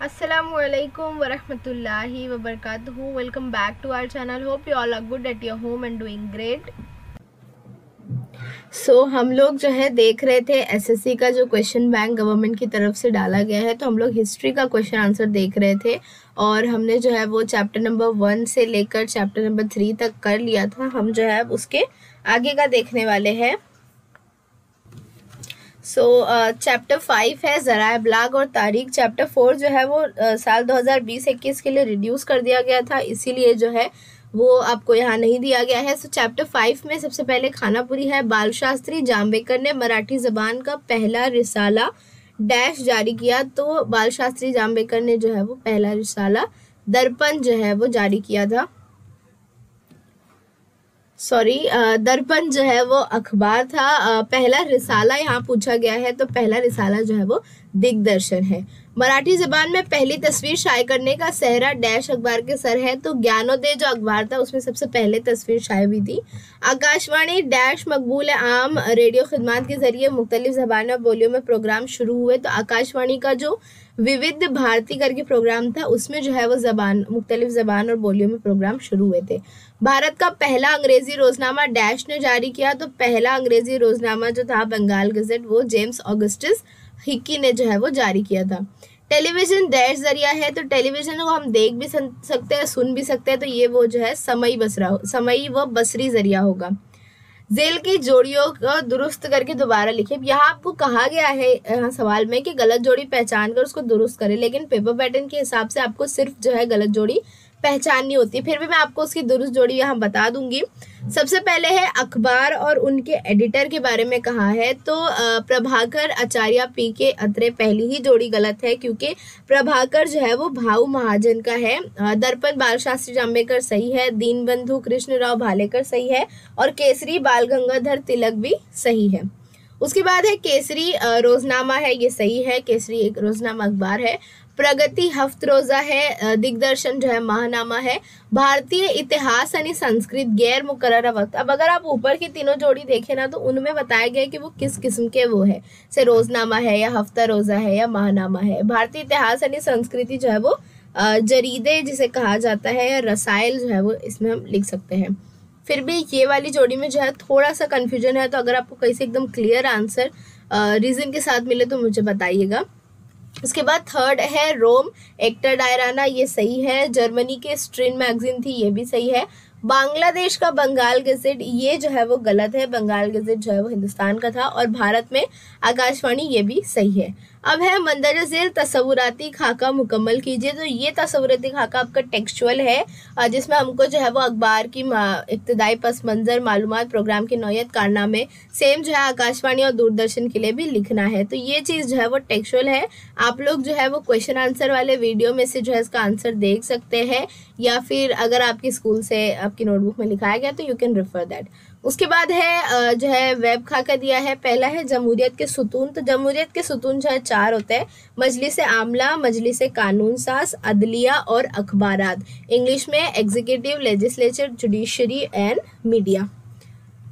Assalamualaikum warahmatullahi wabarakatuh. Welcome back to our channel. Hope you all are good at your home and doing great. हम लोग जो है देख रहे थे एसएससी का जो क्वेश्चन बैंक गवर्नमेंट की तरफ से डाला गया है, तो हम लोग हिस्ट्री का क्वेश्चन आंसर देख रहे थे और हमने जो है वो चैप्टर नंबर 1 से लेकर चैप्टर नंबर 3 तक कर लिया था। हम जो है उसके आगे का देखने वाले हैं। चैप्टर 5 है ज़राए इब्लाग और तारीख। चैप्टर 4 जो है वो साल 2020-21 के लिए रिड्यूस कर दिया गया था, इसीलिए जो है वो आपको यहाँ नहीं दिया गया है। चैप्टर 5 में सबसे पहले खानापुरी है। बाल शास्त्री जाम्बेकर ने मराठी ज़बान का पहला रिसाला डैश जारी किया। तो बाल शास्त्री जाम्बेकर ने जो है वो पहला रिसाला दर्पण जो है वो जारी किया था। दर्पण जो है वो अखबार था। पहला रिसाला यहाँ पूछा गया है, तो पहला रिसाला जो है वो दिग्दर्शन है। मराठी ज़बान में पहली तस्वीर शाये करने का सेहरा डैश अखबार के सर है। तो ज्ञानोदय जो अखबार था उसमें सबसे पहले तस्वीर शाये हुई थी। आकाशवाणी डैश मकबूल आम रेडियो खिदमत के जरिए मुख्तलिफ ज़बान और बोलियों में प्रोग्राम शुरू हुए। तो आकाशवाणी का जो विविध भारती करके प्रोग्राम था उसमें जो है वो मुख्तलिफ ज़बान और बोलियों में प्रोग्राम शुरू हुए थे। भारत का पहला अंग्रेजी रोजनामा डैश ने जारी किया। तो पहला अंग्रेजी रोजनामा जो था बंगाल गज़ेट वो जेम्स ऑगस्टस हिक्की ने जो है वो जारी किया था। टेलीविजन डैश जरिया है। तो टेलीविजन को हम देख भी सकते हैं, सुन भी सकते हैं। तो ये वो जो है समई व बसरी जरिया होगा। जेल की जोड़ियों को दुरुस्त करके दोबारा लिखे। यहाँ आपको कहा गया है यहाँ सवाल में कि गलत जोड़ी पहचान कर उसको दुरुस्त करें, लेकिन पेपर पैटर्न के हिसाब से आपको सिर्फ जो है गलत जोड़ी पहचाननी होती है। फिर भी मैं आपको उसकी दुरुस्त जोड़ी यहाँ बता दूंगी। सबसे पहले है अखबार और उनके एडिटर के बारे में कहा है। तो प्रभाकर आचार्य पी के अत्रे पहली ही जोड़ी गलत है, क्योंकि प्रभाकर जो है वो भाऊ महाजन का है। दर्पण बाल शास्त्री जाम्बेकर सही है। दीनबंधु कृष्णराव भालेकर सही है और केसरी बाल गंगाधर तिलक भी सही है। उसके बाद है केसरी रोजनामा है, ये सही है। केसरी एक रोजनामा अखबार है। प्रगति हफ्त रोजा है। दिग्दर्शन जो है माहनामा है। भारतीय इतिहास यानी संस्कृत गैर मुकर्रर वक्त। अब अगर आप ऊपर की तीनों जोड़ी देखें ना, तो उनमें बताया गया कि वो किस किस्म के वो है, से रोजनामा है या हफ्ता रोजा है या माहनामा है। भारतीय इतिहास यानी संस्कृति जो है वो जरीदे जिसे कहा जाता है, या रसायल जो है वो इसमें हम लिख सकते हैं। फिर भी ये वाली जोड़ी में जो है थोड़ा सा कन्फ्यूजन है, तो अगर आपको कहीं से एकदम क्लियर आंसर रीजन के साथ मिले तो मुझे बताइएगा। उसके बाद थर्ड है रोम एक्टर डायराना, ये सही है। जर्मनी के स्ट्रिन मैगजीन थी, ये भी सही है। बांग्लादेश का बंगाल गज़ेट, ये जो है वो गलत है। बंगाल गज़ेट जो है वो हिंदुस्तान का था। और भारत में आकाशवाणी, ये भी सही है। अब है मंदरजा झेल तस्वुराती खाका मुकम्मल कीजिए। तो ये तस्वुराती खाका आपका टेक्सचुअल है, जिसमें हमको जो है वो अखबार की इब्तदाई पस मंज़र मालूमात, प्रोग्राम की नौयत, कारनामे सेम जो है आकाशवाणी और दूरदर्शन के लिए भी लिखना है। तो ये चीज़ जो है वो टेक्सचुअल है। आप लोग जो है वो क्वेश्चन आंसर वाले वीडियो में से जो है इसका आंसर देख सकते हैं, या फिर अगर आपके स्कूल से आपकी नोटबुक में लिखाया गया तो यू कैन रेफर दैट। उसके बाद है जो है वेब खाका दिया है। पहला है जमहूरियत के सुतून। तो जमहूरियत के सुतून जो है 4 होते हैं। मजलिस आमला, मजलिस कानून साज, अदलिया और अखबारात। इंग्लिश में executive, legislature, judiciary and media.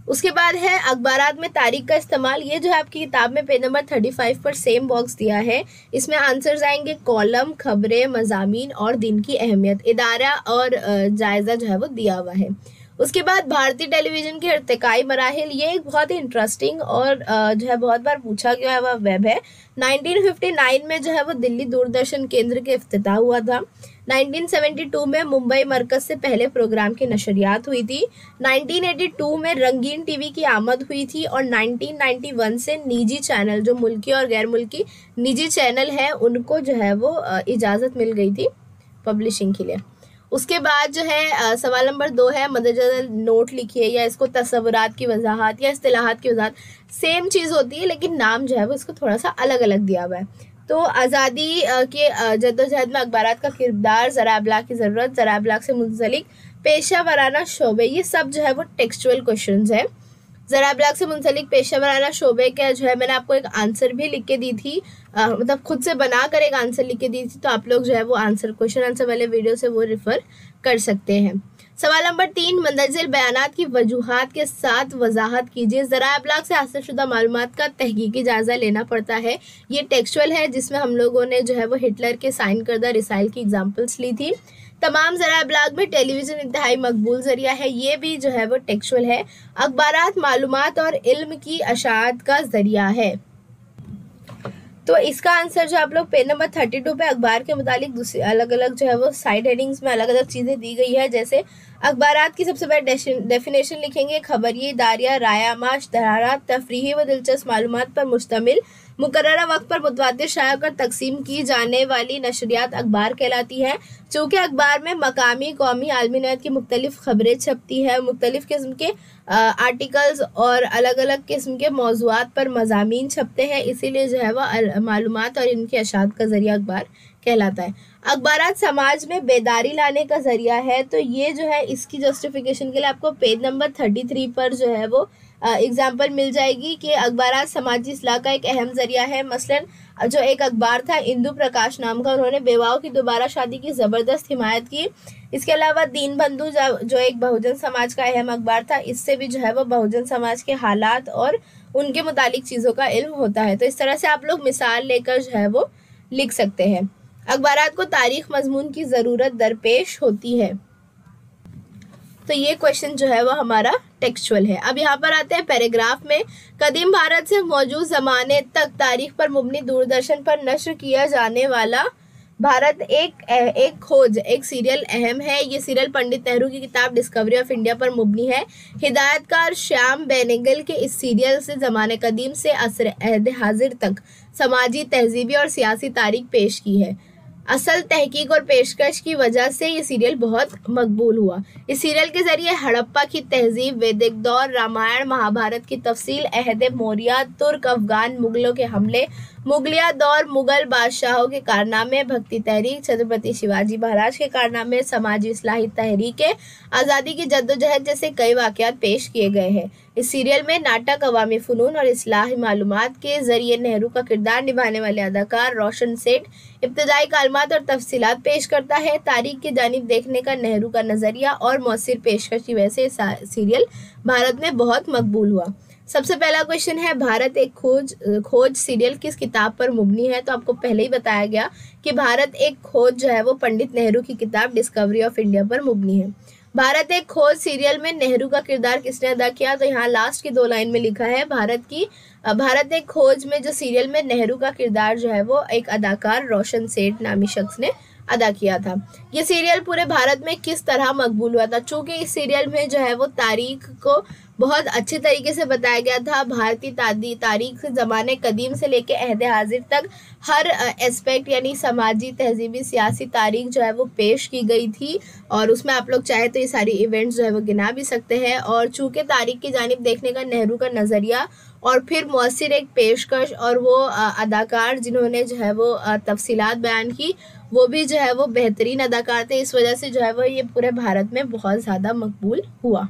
उसके बाद है अखबारात में तारीख का इस्तेमाल। ये जो है आपकी किताब में पेज नंबर 35 पर सेम बॉक्स दिया है। इसमें आंसर्स आएंगे कॉलम, खबरें, मजामीन और दिन की अहमियत। इदारा और जायजा जो है वो दिया हुआ है। उसके बाद भारतीय टेलीविजन के इर्तिकाई मराहिल, ये एक बहुत ही इंटरेस्टिंग और जो है बहुत बार पूछा गया हुआ वेब है। 1959 में जो है वो दिल्ली दूरदर्शन केंद्र के इफ्तिताह हुआ था। 1972 में मुंबई मरकज से पहले प्रोग्राम की नशरियात हुई थी। 1982 में रंगीन टीवी की आमद हुई थी। और 1991 से निजी चैनल, जो मुल्की और गैर मुल्की निजी चैनल हैं, उनको जो है वो इजाज़त मिल गई थी पब्लिशिंग के लिए। उसके बाद जो है सवाल नंबर 2 है मंदरजा झेल नोट लिखिए, या इसको तस्वुरात की वजाहत या इस्तिलाहात की वजाहत। सेम चीज़ होती है, लेकिन नाम जो है वो इसको थोड़ा सा अलग अलग दिया हुआ है। तो आज़ादी के जद्दोजहद में अखबारात का किरदार, ज़राए इब्लाग की ज़रूरत, ज़राए इब्लाग से मुंसलिक पेशा वराना शोबे, ये सब जो है वो टेक्सचुअल क्वेश्चंस है। ज़राए इब्लाग से मुंसलिक पेशा वराना शोबे का जो है मैंने आपको एक आंसर भी लिख के दी थी, मतलब खुद से बना कर एक आंसर लिख के दी थी। तो आप लोग जो है वो आंसर क्वेश्चन आंसर वाले वीडियो से वो रेफर कर सकते हैं। सवाल नंबर 3, मंदरजिल बयानात की वजूहात के साथ वजाहत कीजिए। ज़राए अबलाग से हासिल शुदा मालूमात का तहकीकी जायज़ा लेना पड़ता है। ये टेक्सचुअल है जिसमें हम लोगों ने जो है वो हिटलर के साइन करदा रिसाइल की एग्जाम्पल्स ली थी। तमाम ज़राए अबलाग में टेलीविज़न इंतहाई मकबूल ज़रिया है, ये भी जो है वो टेक्सचुअल है। अखबारात मालूमात और इल्म की अशात का ज़रिया है। तो इसका आंसर जो आप लोग पेज नंबर 32 पे अखबार के मुतालिक दूसरी अलग अलग जो है वो साइड हेडिंग्स में अलग अलग चीज़ें दी गई है। जैसे अखबारात की सबसे पहले डेफिनेशन लिखेंगे, खबरिया, इदारिया, रायामा, इश्तहारात, तफरीही व दिलचस्प मालूमात पर मुश्तमिल मुकर्ररा वक्त पर मुतवातिर शाया कर तकसीम की जाने वाली नशरियात अखबार कहलाती है। चूँकि अखबार में मकामी, कौमी, आलमी नौयत की मुख्तलिफ खबरें छपती है, मुख्तलिफ किस्म के आर्टिकल्स और अलग अलग किस्म के मौज़ूआत पर मज़ामीन छपते हैं, इसीलिए जो है वह मालूमात और इनकी अशात का ज़रिया अखबार कहलाता है। अखबारात समाज में बेदारी लाने का ज़रिया है, तो ये जो है इसकी जस्टिफिकेशन के लिए आपको पेज नंबर 33 पर जो है वो एग्जाम्पल मिल जाएगी कि अखबारात समाजी इस्लाह का एक अहम ज़रिया है। मसलन जो एक अखबार था इंदु प्रकाश नाम का, उन्होंने बेवाओं की दोबारा शादी की ज़बरदस्त हिमायत की। इसके अलावा दीन बंधु जो एक बहुजन समाज का अहम अखबार था, इससे भी जो है वो बहुजन समाज के हालात और उनके मुतालिक चीज़ों का इल्म होता है। तो इस तरह से आप लोग मिसाल लेकर जो है वो लिख सकते हैं। अखबारात को तारीख मजमून की ज़रूरत दरपेश होती है। तो ये क्वेश्चन जो है वो हमारा टेक्सचुअल है। अब यहाँ पर आते हैं पैराग्राफ में। कदीम भारत से मौजूद ज़माने तक तारीख पर मुबनी दूरदर्शन पर नश्र किया जाने वाला भारत एक खोज एक सीरियल अहम है। ये सीरियल पंडित नेहरू की किताब डिस्कवरी ऑफ इंडिया पर मुबनी है। हिदायतकार श्याम बेनेगल के इस सीरियल से ज़माने कदीम से असर अहद हाजिर तक समाजी, तहजीबी और सियासी तारीख पेश की है। असल तहकीक और पेशकश की वजह से ये सीरियल बहुत मकबूल हुआ। इस सीरियल के ज़रिए हड़प्पा की तहजीब, वैदिक दौर, रामायण महाभारत की तफसील, अहद मौर्या, तुर्क अफगान मुगलों के हमले, मुगलिया दौर, मुगल बादशाहों के कारनामे, भक्ति तहरीक, छत्रपति शिवाजी महाराज के कारनामे, समाजी इस्लाही तहरीकें, आज़ादी की जद्दोजहद जैसे कई वाक़यात पेश किए गए हैं। इस सीरियल में नाटक, अवामी फ़नून और इस्लाही मालूमात के ज़रिए नेहरू का किरदार निभाने वाले अदाकार रोशन सेठ इब्तदाई मालूमात और तफसीलात पेश करता है। तारीख की जानिब देखने का नेहरू का नज़रिया और मौसिर पेशकश की वजह से सीरियल भारत में बहुत मकबूल हुआ। सबसे पहला क्वेश्चन है, भारत एक खोज सीरियल किस किताब पर मुबनी है? तो आपको पहले ही बताया गया कि भारत एक खोज जो है वो पंडित नेहरू की किताब डिस्कवरी ऑफ इंडिया पर मुबनी है। भारत एक खोज सीरियल में नेहरू का किरदार किसने अदा किया? तो यहाँ लास्ट की 2 लाइन में लिखा है भारत एक खोज में जो सीरियल में नेहरू का किरदार जो है वो एक अदाकार रोशन सेठ नामी शख्स ने अदा किया था। ये सीरियल पूरे भारत में किस तरह मकबूल हुआ था? चूँकि इस सीरियल में जो है वो तारीख को बहुत अच्छे तरीके से बताया गया था। भारतीय तारीख से ज़माने कदीम से लेके अहद हाजिर तक हर एस्पेक्ट यानी समाजी, तहजीबी, सियासी तारीख जो है वो पेश की गई थी और उसमें आप लोग चाहे तो ये सारी इवेंट्स जो है वो गिना भी सकते हैं। और चूँकि तारीख की जानिब देखने का नेहरू का नज़रिया और फिर मौसिर एक पेशकश और वो अदाकार जिन्होंने जो है वो तफसीलात बयान की वो भी जो है वो बेहतरीन अदाकार थे, इस वजह से जो है वो ये पूरे भारत में बहुत ज़्यादा मकबूल हुआ।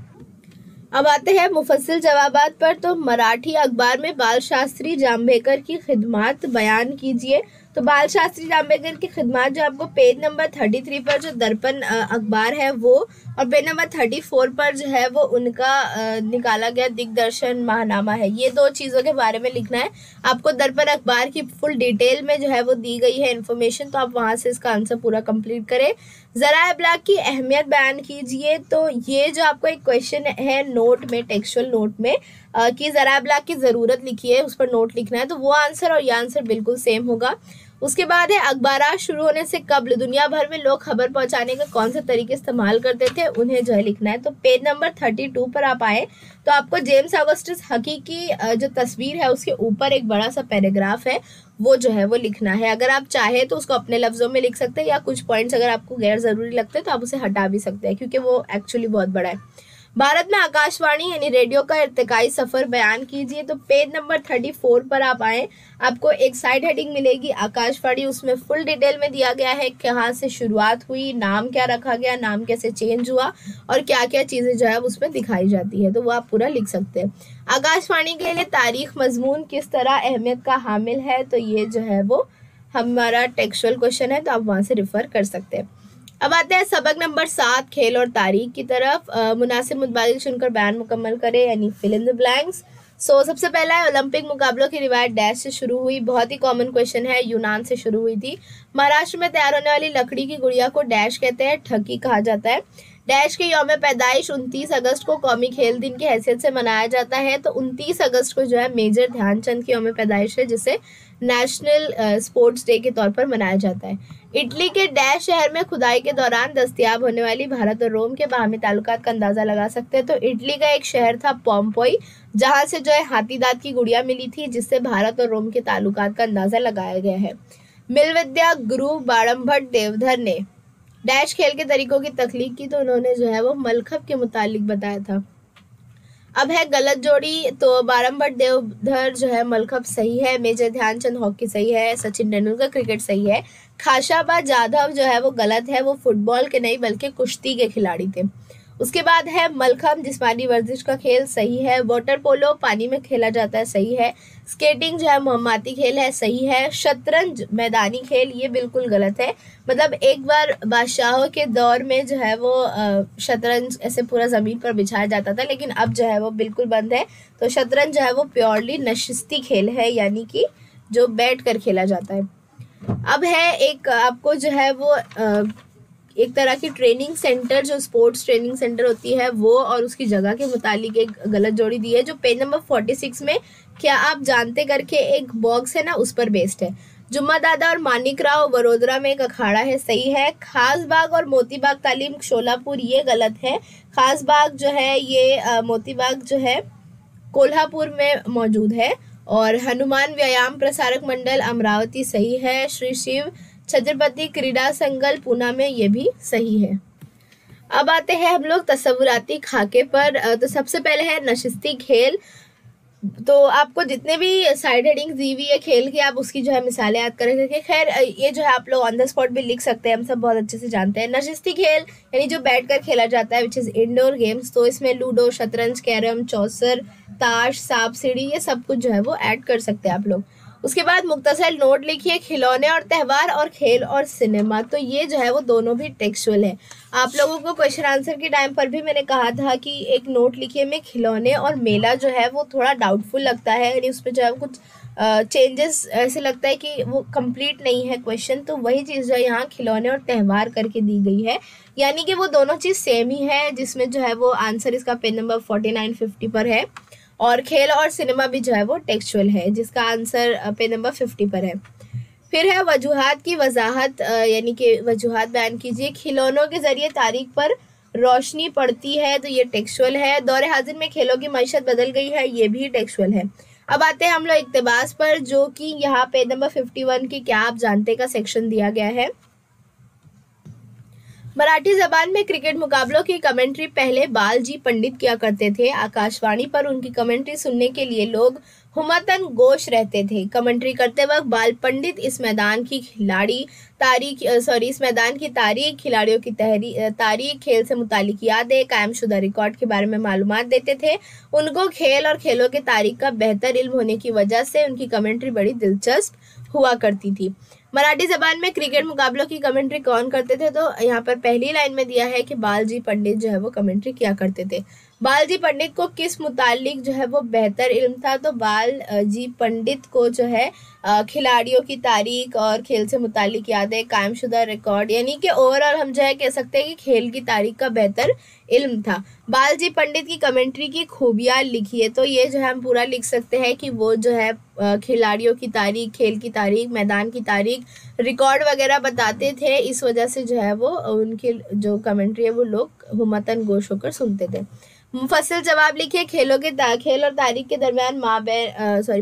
अब आते हैं मुफस्सिल जवाबात पर। तो मराठी अखबार में बाल शास्त्री जाम्बेकर की खिदमात बयान कीजिए। तो बाल शास्त्री जाम्बेकर की खिदमात जो आपको पेज नंबर 33 पर जो दर्पण अखबार है वो और पेज नंबर 34 पर जो है वो उनका निकाला गया दिग्दर्शन माहनामा है। ये 2 चीज़ों के बारे में लिखना है आपको। दर्पण अखबार की फुल डिटेल में जो है वो दी गई है इन्फॉर्मेशन, तो आप वहाँ से इसका आंसर पूरा कंप्लीट करें। ज़राए अबलाग की अहमियत बयान कीजिए। तो ये जो आपको एक क्वेश्चन है नोट में, टेक्सचुअल नोट में कि ज़राए अबलाग की ज़रूरत लिखी है, उस पर नोट लिखना है, तो वो आंसर और ये आंसर बिल्कुल सेम होगा। उसके बाद है अखबारात शुरू होने से कबल दुनिया भर में लोग खबर पहुंचाने का कौन से तरीके इस्तेमाल करते थे, उन्हें जो है लिखना है। तो पेज नंबर 32 पर आप आए तो आपको जेम्स ऑगस्टस हकी की जो तस्वीर है उसके ऊपर एक बड़ा सा पैराग्राफ है, वो जो है वो लिखना है। अगर आप चाहे तो उसको अपने लफ्ज़ों में लिख सकते हैं या कुछ पॉइंट्स अगर आपको गैर ज़रूरी लगते हैं तो आप उसे हटा भी सकते हैं क्योंकि वो एक्चुअली बहुत बड़ा है। भारत में आकाशवाणी यानी रेडियो का इर्तिकाई सफ़र बयान कीजिए। तो पेज नंबर 34 पर आप आएँ, आपको एक साइड हेडिंग मिलेगी आकाशवाणी, उसमें फुल डिटेल में दिया गया है कहाँ से शुरुआत हुई, नाम क्या रखा गया, नाम कैसे चेंज हुआ और क्या क्या चीज़ें जो है उसमें दिखाई जाती है, तो वो आप पूरा लिख सकते हैं। आकाशवाणी के लिए तारीख मजमून किस तरह अहमियत का हामिल है, तो ये जो है वो हमारा टेक्सचुअल क्वेश्चन है, तो आप वहाँ से रिफ़र कर सकते हैं। अब आते हैं सबक नंबर 7 खेल और तारीख की तरफ। मुनासिब मुतबादिल चुनकर बयान मुकम्मल करें, यानी फिल इन द ब्लैंक्स। सबसे पहला है, ओलंपिक मुकाबलों की रिवायत डैश से शुरू हुई। बहुत ही कॉमन क्वेश्चन है, यूनान से शुरू हुई थी। महाराष्ट्र में तैयार होने वाली लकड़ी की गुड़िया को डैश कहते हैं, ठगी कहा जाता है। डैश के यौम पैदाइश 29 अगस्त को कौमी खेल दिन की हैसियत से मनाया जाता है। तो 29 अगस्त को जो है मेजर ध्यानचंद की यौम पैदाइश है, जिसे नेशनल स्पोर्ट्स डे के तौर पर मनाया जाता है। इटली के डैश शहर में खुदाई के दौरान दस्तयाब होने वाली भारत और रोम के बाहमी ताल्लुकात का अंदाजा लगा सकते हैं। तो इटली का एक शहर था पोम्पोई, जहां से जो है हाथी दांत की गुड़िया मिली थी, जिससे भारत और रोम के ताल्लुकात का अंदाजा लगाया गया है। मिल विद्या गुरु बाड़मभट्ट देवधर ने डैश खेल के तरीकों की तख्लीक की, तो उन्होंने जो है वो मलखब के मुतालिक बताया था। अब है गलत जोड़ी। तो बाड़मभट्ट देवधर जो है मलखब सही है, मेजर ध्यानचंद हॉकी सही है, सचिन तेंदुलकर क्रिकेट सही है, खाशाबा जाधव जो है वो गलत है, वो फुटबॉल के नहीं बल्कि कुश्ती के खिलाड़ी थे। उसके बाद है मलखम्ब जिस्मानी वर्जिश का खेल, सही है। वाटर पोलो पानी में खेला जाता है, सही है। स्केटिंग जो है मोहम्मती खेल है, सही है। शतरंज मैदानी खेल, ये बिल्कुल गलत है। मतलब एक बार बादशाहों के दौर में जो है वो शतरंज ऐसे पूरा ज़मीन पर बिछाया जाता था, लेकिन अब जो है वो बिल्कुल बंद है। तो शतरंज जो है वो प्योरली नशिस्ती खेल है, यानी कि जो बैठ कर खेला जाता है। अब है एक आपको जो है वो एक तरह की ट्रेनिंग सेंटर, जो स्पोर्ट्स ट्रेनिंग सेंटर होती है वो और उसकी जगह के मुतालिक एक गलत जोड़ी दी है, जो पेज नंबर 46 में क्या आप जानते करके एक बॉक्स है ना, उस पर बेस्ड है। जुम्मा दादा और मानिक राव वडोदरा में एक अखाड़ा है, सही है। खास बाग और मोती बाग तालीम शोलापुर, ये गलत है। खास बाग जो है ये मोती बाग जो है कोल्हापुर में मौजूद है। और हनुमान व्यायाम प्रसारक मंडल अमरावती, सही है। श्री शिव छत्रपति क्रीड़ा संकुल पूना में, ये भी सही है। अब आते हैं हम लोग तस्वुराती खाके पर। तो सबसे पहले है नशिस्ती खेल। तो आपको जितने भी साइड हेडिंग्स दी हुई है खेल की, आप उसकी जो है मिसालें याद करेंगे। खैर ये जो है आप लोग ऑन द स्पॉट भी लिख सकते हैं, हम सब बहुत अच्छे से जानते हैं। नशिस्ती खेल यानी जो बैठकर खेला जाता है, विच इज़ इंडोर गेम्स। तो इसमें लूडो, शतरंज, कैरम, चौसर, ताश, सांप सीढ़ी, ये सब कुछ जो है वो ऐड कर सकते हैं आप लोग। उसके बाद मुख्तसर नोट लिखिए, खिलौने और त्यौहार और खेल और सिनेमा। तो ये जो है वो दोनों भी टेक्सचुअल है। आप लोगों को क्वेश्चन आंसर के टाइम पर भी मैंने कहा था कि एक नोट लिखिए में खिलौने और मेला जो है वो थोड़ा डाउटफुल लगता है, यानी उसमें जो है कुछ चेंजेस ऐसे लगता है कि वो कंप्लीट नहीं है क्वेश्चन। तो वही चीज़ जो है यहाँ खिलौने और त्यौहार करके दी गई है, यानी कि वो दोनों चीज़ सेम ही है, जिसमें जो है वो आंसर इसका पेज नंबर 49-50 पर है। और खेल और सिनेमा भी जो है वो टेक्सचुअल है, जिसका आंसर पेज नंबर 50 पर है। फिर है वजूहात की वजाहत, यानी कि वजूहात बयान कीजिए। खिलौनों के जरिए तारीख पर रोशनी पड़ती है, तो ये टेक्सचुअल है। दौरे हाजिर में खेलों की मईशत बदल गई है, ये भी टेक्सचुअल है। अब आते हैं हम लोग इक्तबास पर, जो कि यहाँ पेज नंबर 51 की क्या आप जानते का सेक्शन दिया गया है। मराठी जबान में क्रिकेट मुकाबलों की कमेंट्री पहले बालजी पंडित किया करते थे। आकाशवाणी पर उनकी कमेंट्री सुनने के लिए लोग हुमतन गोश रहते थे। कमेंट्री करते वक्त बाल पंडित इस मैदान की तारीख, खिलाड़ियों की तारीख, खेल से मुतालिक यादें, कायमशुदा रिकॉर्ड के बारे में मालूमात देते थे। उनको खेल और खेलों के तारीख का बेहतर इल्म होने की वजह से उनकी कमेंट्री बड़ी दिलचस्प हुआ करती थी। मराठी जबान में क्रिकेट मुकाबलों की कमेंट्री कौन करते थे, तो यहाँ पर पहली लाइन में दिया है कि बालजी पंडित जो है वो कमेंट्री किया करते थे। बालजी पंडित को किस मुतालिक जो है वो बेहतर इल्म था, तो बालजी पंडित को जो है खिलाड़ियों की तारीख और खेल से मुतालिक यादें, कायमशुदा रिकॉर्ड, यानी कि ओवरऑल हम जो है कह सकते हैं कि खेल की तारीख का बेहतर इल्म था। बालजी पंडित की कमेंट्री की खूबियाँ लिखिए, तो ये जो है हम पूरा लिख सकते हैं कि वो जो है खिलाड़ियों की तारीख, खेल की तारीख, मैदान की तारीख, रिकॉर्ड वगैरह बताते थे। इस वजह से जो है वो उनकी जो कमेंट्री है वो लोग हुमतन गोश होकर सुनते थे। मुफस्सिल जवाब लिखिए, खेल और तारीख के दरमियान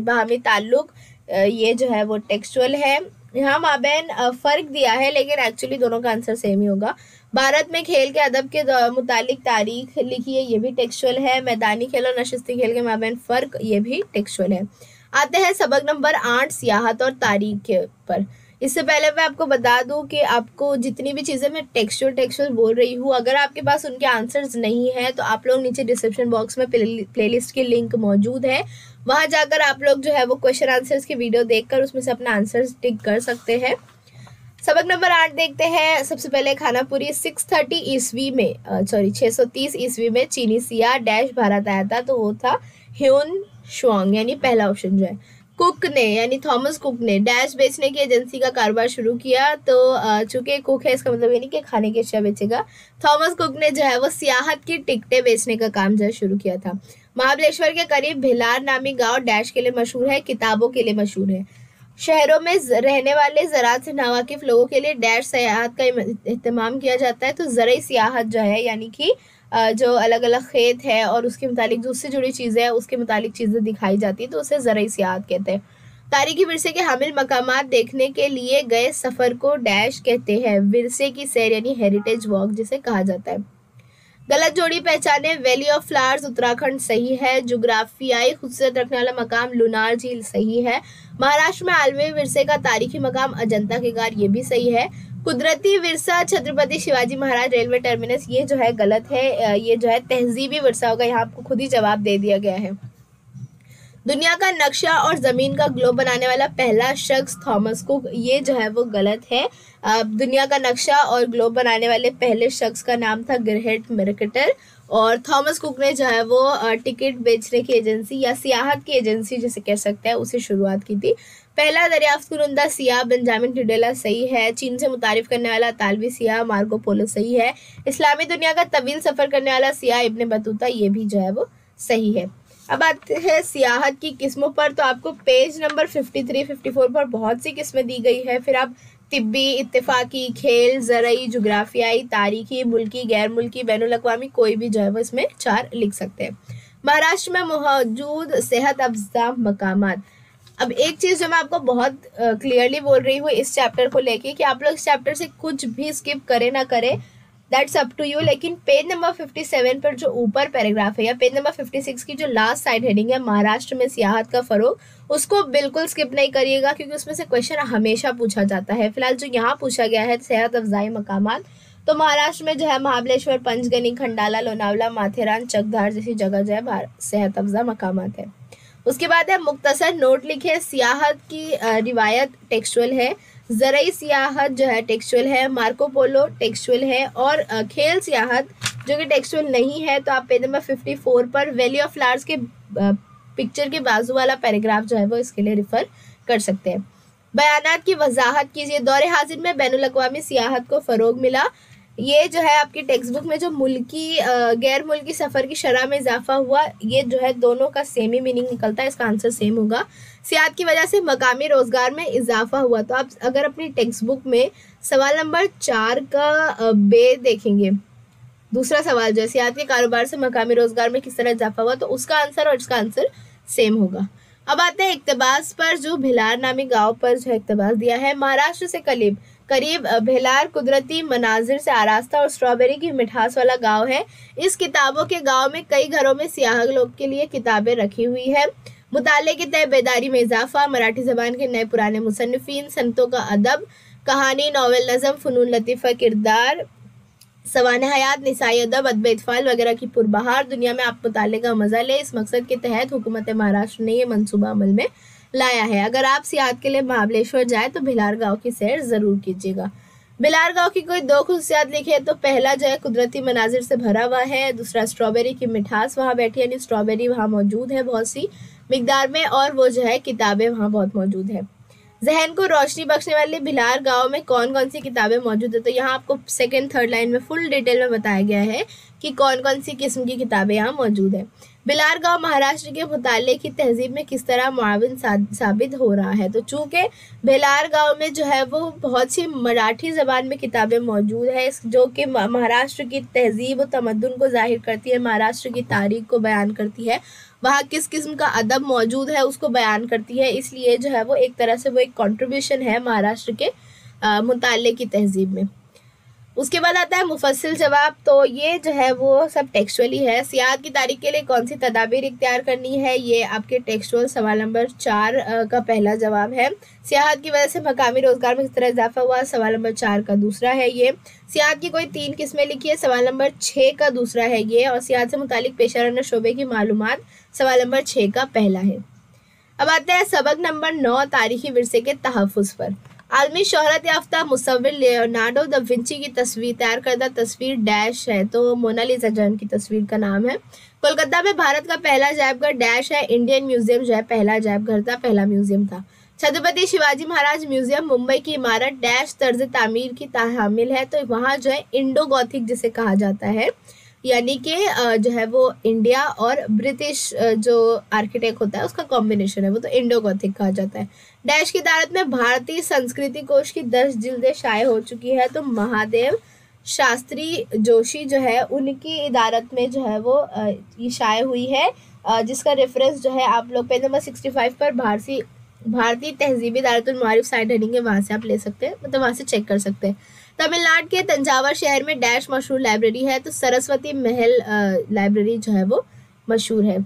बाहमी ताल्लुक, ये जो है वो टेक्सचुअल है। यहाँ माबैन फ़र्क दिया है, लेकिन एक्चुअली दोनों का आंसर सेम ही होगा। भारत में खेल के अदब के मुतालिक तारीख लिखिए, ये भी टेक्सचुअल है। मैदानी खेल और नशिस्ती खेल के माबैन फ़र्क, ये भी टेक्सचुअल है। आते हैं सबक नंबर 8 सियाहत और तारीख के पर। इससे पहले मैं आपको बता दूं कि आपको जितनी भी चीज़ें मैं टेक्सचुअल बोल रही हूँ, अगर आपके पास उनके आंसर्स नहीं है तो आप लोग नीचे डिस्क्रिप्शन बॉक्स में प्लेलिस्ट की लिंक मौजूद है, वहाँ जाकर आप लोग जो है वो क्वेश्चन आंसर्स की वीडियो देखकर उसमें से अपना आंसर्स टिक कर सकते हैं। सबक नंबर 8 देखते हैं। सबसे पहले खानापुरी 630 ईस्वी में 630 ईस्वी में चीनी सिया डैश भारत आया था, तो वो था ह्यून शुआंग, यानी पहला ऑप्शन जो है। कुक ने यानी थॉमस कुक ने डैश बेचने की एजेंसी का कारोबार शुरू किया, तो चूंकि कुक है इसका मतलब ये नहीं कि खाने की अशिया बेचेगा। थॉमस कुक ने जो है वो सियाहत की टिकटें बेचने का काम जो है शुरू किया था। महाबलेश्वर के करीब भिलार नामी गांव डैश के लिए मशहूर है, किताबों के लिए मशहूर है। शहरों में रहने वाले ज़राअत से नावाकिफ लोगों के लिए डैश सियाहत का इत्तेमाम किया जाता है। तो ज़रई सियाहत जो है यानी कि जो अलग अलग खेत है और उसके मुतालिक जो उससे जुड़ी चीज़ें हैं उसके मुतालिक चीज़ें दिखाई जाती है, तो उसे ज़रई सियाहत कहते हैं। तारीखी विरसे के हामिल मकामात देखने के लिए गए सफ़र को डैश कहते हैं, विरसे की सैर यानी हेरिटेज वॉक जिसे कहा जाता है। गलत जोड़ी पहचाने। वैली ऑफ फ्लावर्स उत्तराखंड सही है। जुग्राफियाई खूबसूरत रखने वाला मकाम लुनार झील सही है। महाराष्ट्र में आलमी विरसे का तारीखी मकाम अजंता के गार, ये भी सही है। कुदरती विरसा छत्रपति शिवाजी महाराज रेलवे टर्मिनस, ये जो है गलत है, ये जो है तहजीबी विरसा होगा, यहाँ आपको खुद ही जवाब दे दिया गया है। दुनिया का नक्शा और जमीन का ग्लोब बनाने वाला पहला शख्स थॉमस कुक, ये जो है वो गलत है। दुनिया का नक्शा और ग्लोब बनाने वाले पहले शख्स का नाम था ग्रहेट मेर्केटर, और थॉमस कुक ने जो है वो टिकट बेचने की एजेंसी या सियाहत की एजेंसी जिसे कह सकते हैं उसे शुरुआत की थी। पहला दरियाफ्त कुनंदा सियाह बेंजामिन टिडेला सही है। चीन से मुतारिफ करने वाला तालवी सियाह मार्को पोलो सही है। इस्लामी दुनिया का तवील सफ़र करने वाला सियाह इब्ने बतूता, ये भी जो है वो सही है। अब आते हैं सियाहत की किस्मों पर। तो आपको पेज नंबर 53-54 पर बहुत सी किस्में दी गई है। फिर आप तिब्बी, इत्तेफाकी, खेल, ज़रई, जुग्राफियाई, तारीखी, मुल्की, गैर मुल्की, बैनुल अक़वामी, कोई भी जो है वो इसमें 4 लिख सकते हैं। महाराष्ट्र में मौजूद सेहत अफ़ज़ा मकामात। अब एक चीज़ जो मैं आपको बहुत क्लियरली बोल रही हूँ इस चैप्टर को लेके कि आप लोग इस चैप्टर से कुछ भी स्किप करें ना करें, दैट्स अप टू यू। लेकिन पेज नंबर 57 पर जो ऊपर पैराग्राफ है या पेज नंबर 56 की जो लास्ट साइड हेडिंग है महाराष्ट्र में सियाहत का फ़रोग, उसको बिल्कुल स्किप नहीं करिएगा क्योंकि उसमें से क्वेश्चन हमेशा पूछा जाता है। फिलहाल जो यहाँ पूछा गया है सेहत अफजाई मकामात, तो महाराष्ट्र में जो है महाबलेश्वर, पंचगनी, खंडाला, लोनावला, माथेरान, चकधार जैसी जगह जो है सेहत अफजा मकामात है। उसके बाद है मुख्तसर नोट लिखे। सियाहत की रिवायत टेक्सचुअल है, ज़रई सियाहत जो है टेक्सचुअल है, मार्को पोलो टेक्सचुअल है, और खेल सियाहत जो कि टेक्सचुअल नहीं है। तो आप पेज नंबर 54 पर वैली ऑफ फ्लावर्स के पिक्चर के बाजू वाला पैराग्राफ जो है वो इसके लिए रिफर कर सकते हैं। बयानात की वजाहत कीजिए। दौरे हाजिर में बैनुल अक़वामी सियाहत को फ़रोग मिला। ये जो है आपकी टेक्स्ट बुक में जो मुल्की गैर मुल्की सफ़र की शरह में इजाफा हुआ, ये जो है दोनों का सेम ही मीनिंग निकलता है, इसका आंसर सेम होगा। सियाहत की वजह से मकामी रोज़गार में इजाफा हुआ। तो आप अगर अपनी टेक्स्ट बुक में सवाल नंबर 4 का बे देखेंगे, दूसरा सवाल जो है सियाहत के कारोबार से मकामी रोज़गार में किस तरह इजाफा हुआ, तो उसका आंसर और इसका आंसर सेम होगा। अब आते हैं इक्तबास पर। जो भिलार नामी गाँव पर जो इक्तबास दिया है, महाराष्ट्र से करीब भिलार कुदरती मनाजिर से आरास्ता और स्ट्रॉबेरी की मिठास वाला गांव है। इस किताबों के गांव में कई घरों में सियाह लोग के लिए किताबें रखी हुई है। मुताले की तय बेदारी में इजाफा, मराठी ज़बान के नए पुराने मुसन्निफीन, संतों का अदब, कहानी, नावल, नज़म, फ़नून लतीफ़ा, किरदार, सवाने हयात, निसाई अदब, अदब इत्फ़ाल वगैरह की पुरबहार दुनिया में आप मुताले का मज़ा ले। इस मकसद के तहत हुकूमत महाराष्ट्र ने ये मनसूबा अमल में लाया है। अगर आप सियाहत के लिए महाबलेश्वर जाए तो भिलार गांव की सैर ज़रूर कीजिएगा। भिलार गांव की कोई 2 खुसूसियात लिखी है। तो पहला जो है कुदरती मनाजिर से भरा हुआ है, दूसरा स्ट्रॉबेरी की मिठास वहाँ बैठी है, यानी स्ट्रॉबेरी वहाँ मौजूद है बहुत सी मिकदार में, और वो जो है किताबें वहाँ बहुत मौजूद है। जहन को रोशनी बख्शने वाले भिलार गांव में कौन कौन सी किताबें मौजूद है। तो यहाँ आपको 2-3 लाइन में फुल डिटेल में बताया गया है कि कौन कौन सी किस्म की किताबें यहाँ मौजूद है। भिलार गांव महाराष्ट्र के मुताले की तहजीब में किस तरह मुआविन साबित हो रहा है। तो चूँकि भिलार गांव में जो है वो बहुत सी मराठी ज़बान में किताबें मौजूद है जो कि महाराष्ट्र की तहजीब और तमद्दुन को जाहिर करती है, महाराष्ट्र की तारीख को बयान करती है, वहाँ किस किस्म का अदब मौजूद है उसको बयान करती है। इसलिए जो है वो एक तरह से वो एक कंट्रीब्यूशन है महाराष्ट्र के मुताले की तहजीब में। उसके बाद आता है मुफस्सिल जवाब। तो ये जो है वो सब टेक्सचुअली है। सियाहत की तारीख के लिए कौन सी तदाबीर इख्तियार करनी है, ये आपके टेक्सचुअल सवाल नंबर 4 का पहला जवाब है। सियाहत की वजह से मकामी रोज़गार में किस तरह इजाफा हुआ, सवाल नंबर 4 का दूसरा है ये। सियाहत की कोई 3 किस्में लिखी है, सवाल नंबर 6 का दूसरा है ये। और सियाहत से मुतालिक पेशा शोबे की मालूमात, सवाल नंबर 6 का पहला है। अब आते हैं सबक नंबर 9 तारीखी विरसे के तहफ़्फ़ुज़ पर। आलमी शोहरत याफ्ता मुसव्विर लियोनार्डो दा विंची की तस्वीर तैयार करदा तस्वीर डैश है, तो मोनालिसा जो उनकी तस्वीर का नाम है। कोलकाता में भारत का पहला अजायबघर डैश है, इंडियन म्यूजियम जो है पहला अजायबघर था, पहला म्यूजियम था। छत्रपति शिवाजी महाराज म्यूजियम मुंबई की इमारत डैश तर्ज तामीर की तामील है, तो वहाँ जो है इंडो गॉथिक जिसे कहा जाता है, यानी कि जो है वो इंडिया और ब्रिटिश जो आर्किटेक्ट होता है उसका कॉम्बिनेशन है, वो तो इंडो गॉथिक कहा जाता है। डैश की इदारत में भारतीय संस्कृति कोश की 10 जिल्दें शाये हो चुकी है, तो महादेव शास्त्री जोशी जो है उनकी इदारत में जो है वो ये शाये हुई है, जिसका रेफरेंस जो है आप लोग पेज नंबर 65 पर भारतीय तहजीबी इदारतुल मारिफ साइट ढूंढेंगे, वहाँ से आप ले सकते हैं, मतलब वहाँ से चेक कर सकते हैं। तमिलनाडु के तंजावर शहर में डैश मशहूर लाइब्रेरी है, तो सरस्वती महल लाइब्रेरी जो है वो मशहूर है।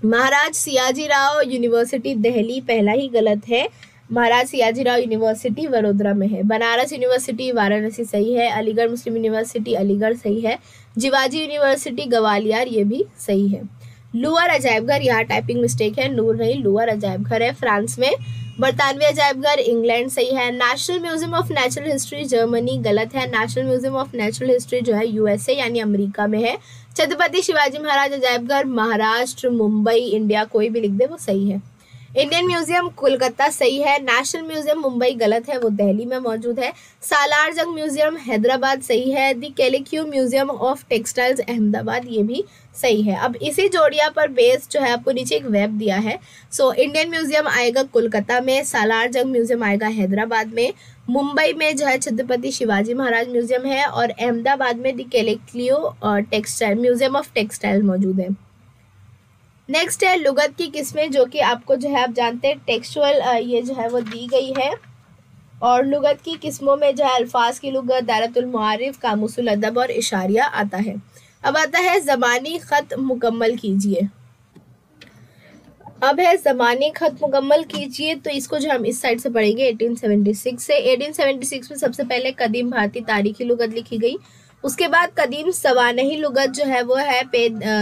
महाराज सियाजीराव यूनिवर्सिटी दिल्ली पहला ही गलत है, महाराज सियाजीराव यूनिवर्सिटी वडोदरा में है। बनारस यूनिवर्सिटी वाराणसी सही है। अलीगढ़ मुस्लिम यूनिवर्सिटी अलीगढ़ सही है। जिवाजी यूनिवर्सिटी ग्वालियर ये भी सही है। लूअर अजायबघर, यहाँ टाइपिंग मिस्टेक है, नूर नहीं लूअर अजायबघर है फ्रांस में। बरतानवी अजायबघर इंग्लैंड सही है। National museum of natural history Germany गलत है। National museum of natural history जो है यूएसए यानी अमेरिका में है। छत्रपति शिवाजी महाराज अजायबघर महाराष्ट्र मुंबई इंडिया, कोई भी लिख दे वो सही है। इंडियन म्यूजियम कोलकाता सही है। नेशनल म्यूजियम मुंबई गलत है, वो दिल्ली में मौजूद है। सालार जंग म्यूजियम हैदराबाद सही है। दी कैलिक्यू म्यूजियम ऑफ टेक्सटाइल्स अहमदाबाद ये भी सही है। अब इसी जोड़िया पर बेस जो है आपको नीचे एक वेब दिया है। सो इंडियन म्यूजियम आएगा कोलकाता में, सालार जंग म्यूजियम आएगा हैदराबाद में, मुंबई में जो है छत्रपति शिवाजी महाराज म्यूजियम है और अहमदाबाद में दी कैलिक्यू टेक्सटाइल म्यूजियम ऑफ टेक्सटाइल मौजूद है। नेक्स्ट है लुगत की किस्में, जो कि आपको जो है आप जानते हैं टेक्सचुअल ये जो है वो दी गई है। और लुगत की किस्मों में जो है अल्फाज की लुगत, दायरतुल मुआरिफ, कामुसुल अदब और इशारिया आता है। अब आता है ज़मानी ख़त मुकम्मल कीजिए। अब है ज़मानी ख़त मुकम्मल कीजिए, तो इसको जो हम इस साइड से पढ़ेंगे 1876 से। 1876 में सबसे पहले कदीम भारतीय तारीखी लुगत लिखी गई। उसके बाद कदीम सवानही लुगत जो है वो है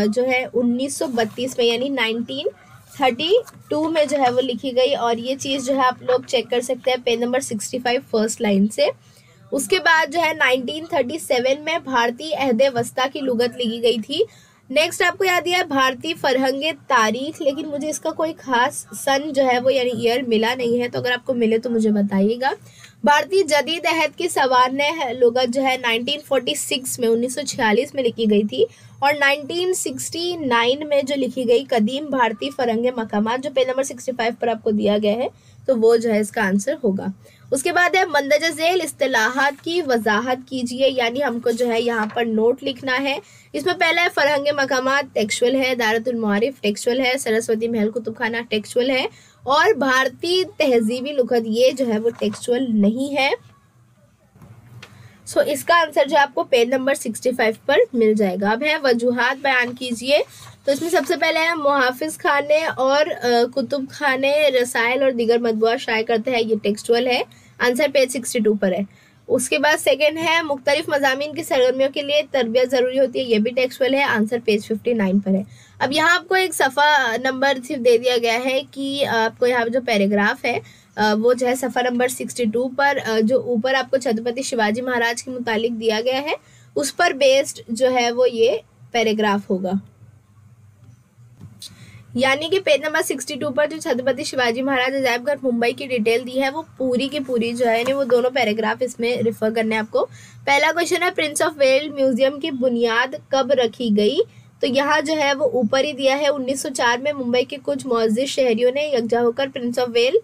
जो है 1932 में यानी 1932 में जो है वो लिखी गई। और ये चीज़ जो है आप लोग चेक कर सकते हैं पेज नंबर 65 फर्स्ट लाइन से। उसके बाद जो है 1937 में भारतीय अहदे वस्ता की लुगत लिखी गई थी। नेक्स्ट आपको याद दिया है भारतीय फरहंगे तारीख, लेकिन मुझे इसका कोई खास सन जो है वो यानी ईयर मिला नहीं है, तो अगर आपको मिले तो मुझे बताइएगा। भारतीय जदीद अहद की सवारने लुगत जो है 1946 में 1946 में लिखी गई थी। और 1969 में जो लिखी गई कदीम भारतीय फरहंगे मकामात, जो पेज नंबर 65 पर आपको दिया गया है, तो वो जो है इसका आंसर होगा। उसके बाद है मंदरजा झेल इस्तिलाहात की वजाहत कीजिए, यानी हमको जो है यहाँ पर नोट लिखना है। इसमें पहला है फरहंगे मकामात टेक्सचुअल है, दायरतुल मुआरिफ टेक्सचुअल है, सरस्वती महल कुतुबखाना टेक्सचुअल है और भारतीय तहजीबी लुगत ये जो है वो टेक्सचुअल नहीं है। सो इसका आंसर जो आपको पेज नंबर 65 पर मिल जाएगा। अब है वजूहात बयान कीजिए, तो इसमें सबसे पहले है मुहाफिज खाने और कुतुब खाने रसायल और दीगर मतबूआ शाये करते हैं, ये टेक्सचुअल है, आंसर पेज 62 पर है। उसके बाद सेकंड है मुख्तलिफ मज़ामीन की सरगर्मियों के लिए तरबियत ज़रूरी होती है, ये भी टेक्सचुअल है, आंसर पेज 59 पर है। अब यहाँ आपको एक सफ़ा नंबर सिर्फ दे दिया गया है कि आपको यहाँ जो पैराग्राफ है वो जो है सफ़ा नंबर 62 पर जो ऊपर आपको छत्रपति शिवाजी महाराज के मुतालिक दिया गया है उस पर बेस्ड जो है वो ये पैराग्राफ होगा। यानी कि पेज नंबर 62 पर जो छत्रपति शिवाजी महाराज अजायबघर मुंबई की डिटेल दी है वो पूरी की पूरी जो है वो दोनों पैराग्राफ इसमें रिफर करने हैं आपको। पहला क्वेश्चन है प्रिंस ऑफ वेल्स म्यूजियम की बुनियाद कब रखी गई, तो यहाँ जो है वो ऊपर ही दिया है 1904 में मुंबई के कुछ मुअज़्ज़िज़ शहरियों ने यकजा होकर प्रिंस ऑफ वेल्स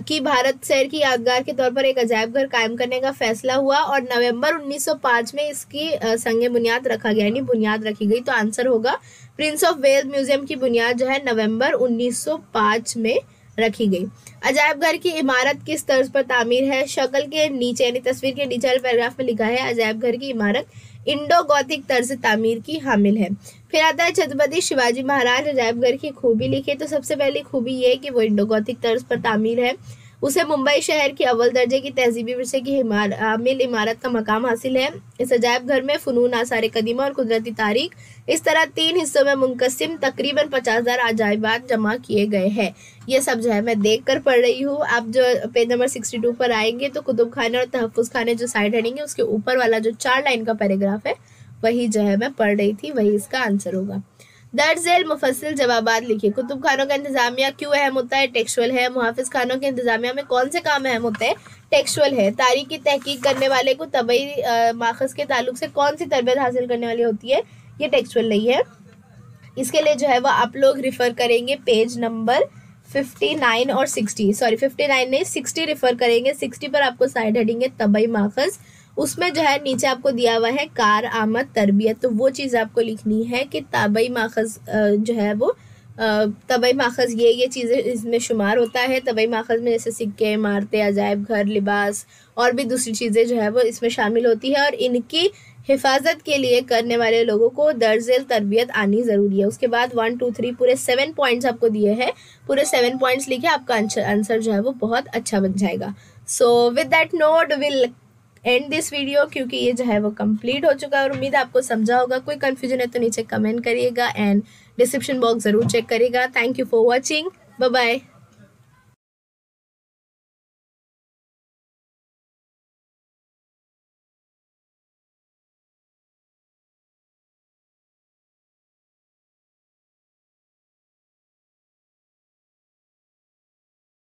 की भारत शहर की यादगार के तौर पर एक अजायबघर कायम करने का फैसला हुआ और नवंबर 1905 में इसकी संग बुनियाद रखा गया यानी बुनियाद रखी गई, तो आंसर होगा प्रिंस ऑफ वेल्स म्यूजियम की बुनियाद जो है नवंबर 1905 में रखी गई। अजायबघर की इमारत किस तर्ज पर तामीर है, शक्ल के नीचे यानी तस्वीर के नीचे वाले पैराग्राफ में लिखा है अजायबघर की इमारत इंडो गॉथिक तर्ज तामीर की हामिल है। फिर आता है छत्रपति शिवाजी महाराज अजायबघर की खूबी लिखी, तो सबसे पहली खूबी ये है कि वो इंडो गॉथिक तर्ज पर तामीर है। उसे मुंबई शहर की अव्वल दर्जे की तहजीबी विरसे की आमिल इमारत का मकाम हासिल है। इस अजायब घर में फ़नून आसार कदीमा और कुदरती तारीख इस तरह 3 हिस्सों में मुनक़सिम तकरीबन 50,000 अजायबात जमा किए गए हैं। ये सब जो है मैं देख कर पढ़ रही हूँ। आप जो पेज नंबर 62 पर आएंगे तो कुतुब खाने और तहफ़्फ़ुज़ खाने जो साइड हेडिंग है उसके ऊपर वाला जो 4 लाइन का पैराग्राफ है वही जो है मैं पढ़ रही थी, वही इसका आंसर होगा। दर्ज झेल मुफस्सिल जवाबात लिखिए। कुतुब खानों का इंतजामिया क्यों अहम होता है? टेक्सुअल है। मुहाफिज खानों के इंतजामिया में कौन से काम अहम होते हैं? टेक्सुअल है। तारीख की तहकीक करने वाले को तबई माखज़ के ताल्लुक से कौन सी तरबियत हासिल करने वाली होती है? ये टेक्सुअल नहीं है। इसके लिए जो है वो आप लोग रिफ़र करेंगे पेज नंबर 59 और 60, सॉरी 59 नहीं 60 रिफ़र करेंगे। 60 पर आपको साइड हेडिंग है तबई माखज़, उसमें जो है नीचे आपको दिया हुआ है कार आमद तरबियत, तो वो चीज़ आपको लिखनी है कि तबई माखज़ जो है वो तबई माखज़ ये चीज़ें इसमें शुमार होता है। तबई माखज़ में जैसे सिक्के, इमारतें, अजायब घर, लिबास और भी दूसरी चीज़ें जो है वो इसमें शामिल होती है और इनकी हिफाजत के लिए करने वाले लोगों को दर्जेल तरबियत आनी ज़रूरी है। उसके बाद 1 2 3 पूरे 7 पॉइंट्स आपको दिए हैं, पूरे 7 पॉइंट्स लिखे, आपका आंसर जो है वो बहुत अच्छा बन जाएगा। So with that note will and this video, क्योंकि ये जो है वो कंप्लीट हो चुका है और उम्मीद है आपको समझा होगा। कोई कन्फ्यूजन है तो नीचे कमेंट करिएगा एंड डिस्क्रिप्शन बॉक्स ज़रूर चेक करिएगा। Thank you for watching, bye bye.